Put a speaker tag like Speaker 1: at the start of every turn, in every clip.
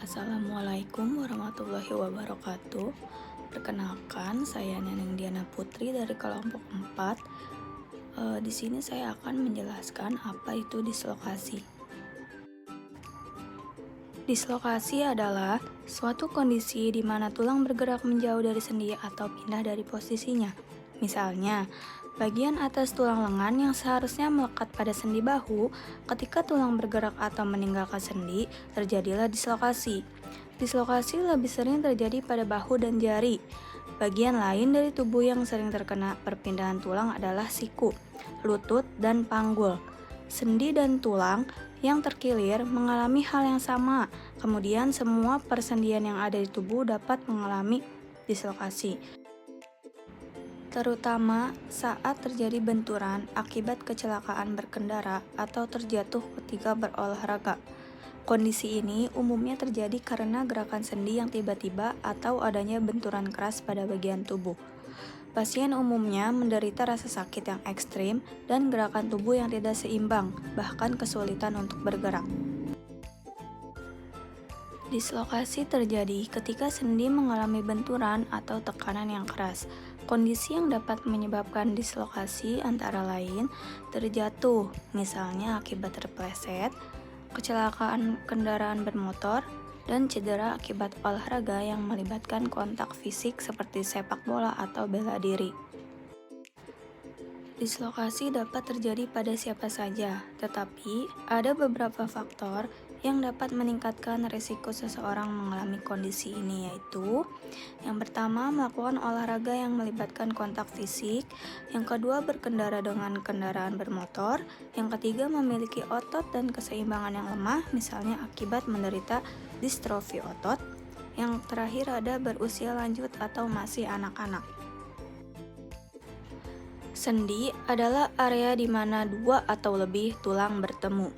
Speaker 1: Assalamualaikum warahmatullahi wabarakatuh. Perkenalkan, saya Neneng Diana Putri dari kelompok 4. Di sini saya akan menjelaskan apa itu dislokasi. Dislokasi adalah suatu kondisi di mana tulang bergerak menjauh dari sendi atau pindah dari posisinya. Misalnya, bagian atas tulang lengan yang seharusnya melekat pada sendi bahu, ketika tulang bergerak atau meninggalkan sendi, terjadilah dislokasi. Dislokasi lebih sering terjadi pada bahu dan jari. Bagian lain dari tubuh yang sering terkena perpindahan tulang adalah siku, lutut, dan panggul. Sendi dan tulang yang terkilir mengalami hal yang sama. Kemudian semua persendian yang ada di tubuh dapat mengalami dislokasi, terutama saat terjadi benturan akibat kecelakaan berkendara atau terjatuh ketika berolahraga. Kondisi ini umumnya terjadi karena gerakan sendi yang tiba-tiba atau adanya benturan keras pada bagian tubuh. Pasien umumnya menderita rasa sakit yang ekstrim dan gerakan tubuh yang tidak seimbang, bahkan kesulitan untuk bergerak. Dislokasi terjadi ketika sendi mengalami benturan atau tekanan yang keras. Kondisi yang dapat menyebabkan dislokasi antara lain terjatuh, misalnya akibat terpleset, kecelakaan kendaraan bermotor, dan cedera akibat olahraga yang melibatkan kontak fisik seperti sepak bola atau bela diri. Dislokasi dapat terjadi pada siapa saja, tetapi ada beberapa faktor yang dapat meningkatkan risiko seseorang mengalami kondisi ini, yaitu yang pertama, melakukan olahraga yang melibatkan kontak fisik, yang kedua, berkendara dengan kendaraan bermotor, yang ketiga, memiliki otot dan keseimbangan yang lemah, misalnya akibat menderita distrofi otot, yang terakhir ada berusia lanjut atau masih anak-anak. Sendi adalah area di mana dua atau lebih tulang bertemu.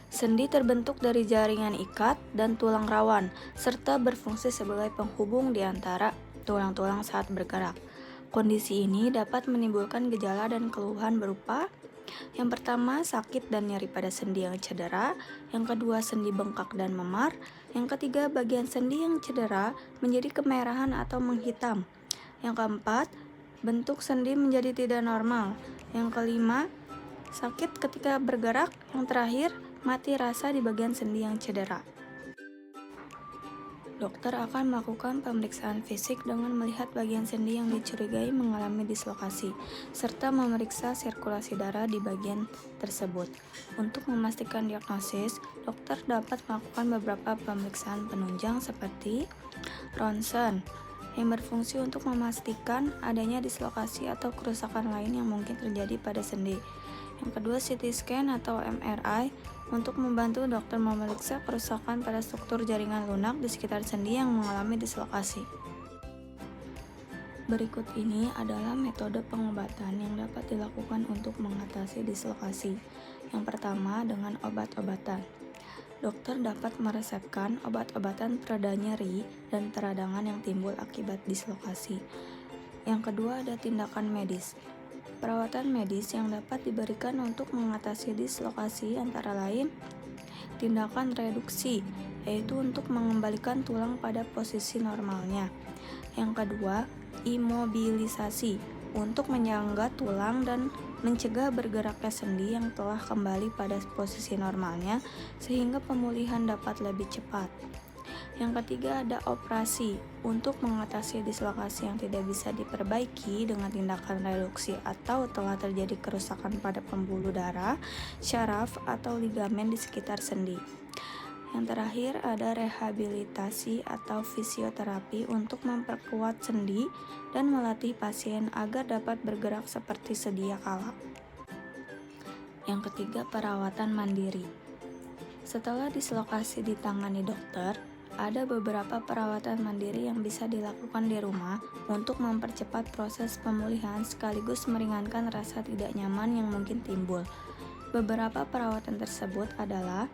Speaker 1: Sendi terbentuk dari jaringan ikat dan tulang rawan, serta berfungsi sebagai penghubung di antara tulang-tulang saat bergerak. Kondisi ini dapat menimbulkan gejala dan keluhan berupa yang pertama, sakit dan nyeri pada sendi yang cedera, yang kedua, sendi bengkak dan memar, yang ketiga, bagian sendi yang cedera menjadi kemerahan atau menghitam, yang keempat, bentuk sendi menjadi tidak normal, yang kelima, sakit ketika bergerak, yang terakhir, mati rasa di bagian sendi yang cedera. Dokter akan melakukan pemeriksaan fisik dengan melihat bagian sendi yang dicurigai mengalami dislokasi, serta memeriksa sirkulasi darah di bagian tersebut. Untuk memastikan diagnosis, dokter dapat melakukan beberapa pemeriksaan penunjang seperti ronsen, yang berfungsi untuk memastikan adanya dislokasi atau kerusakan lain yang mungkin terjadi pada sendi. Yang kedua, CT scan atau MRI untuk membantu dokter memeriksa kerusakan pada struktur jaringan lunak di sekitar sendi yang mengalami dislokasi. Berikut ini adalah metode pengobatan yang dapat dilakukan untuk mengatasi dislokasi. Yang pertama, dengan obat-obatan. Dokter dapat meresepkan obat-obatan pereda nyeri dan peradangan yang timbul akibat dislokasi. Yang kedua, ada tindakan medis. Perawatan medis yang dapat diberikan untuk mengatasi dislokasi antara lain tindakan reduksi, yaitu untuk mengembalikan tulang pada posisi normalnya. Yang kedua, imobilisasi, untuk menyangga tulang dan mencegah bergeraknya sendi yang telah kembali pada posisi normalnya sehingga pemulihan dapat lebih cepat. Yang ketiga, ada operasi untuk mengatasi dislokasi yang tidak bisa diperbaiki dengan tindakan reduksi atau telah terjadi kerusakan pada pembuluh darah, syaraf, atau ligamen di sekitar sendi. Yang terakhir, ada rehabilitasi atau fisioterapi untuk memperkuat sendi dan melatih pasien agar dapat bergerak seperti sedia kala. Yang ketiga, perawatan mandiri. Setelah dislokasi ditangani dokter, ada beberapa perawatan mandiri yang bisa dilakukan di rumah untuk mempercepat proses pemulihan sekaligus meringankan rasa tidak nyaman yang mungkin timbul. Beberapa perawatan tersebut adalah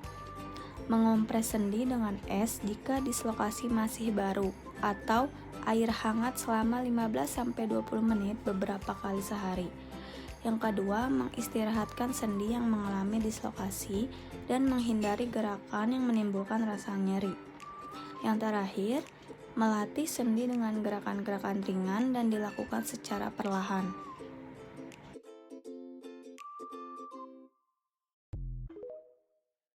Speaker 1: mengompres sendi dengan es jika dislokasi masih baru, atau air hangat selama 15-20 menit beberapa kali sehari. Yang kedua, mengistirahatkan sendi yang mengalami dislokasi dan menghindari gerakan yang menimbulkan rasa nyeri. Yang terakhir, melatih sendi dengan gerakan-gerakan ringan dan dilakukan secara perlahan.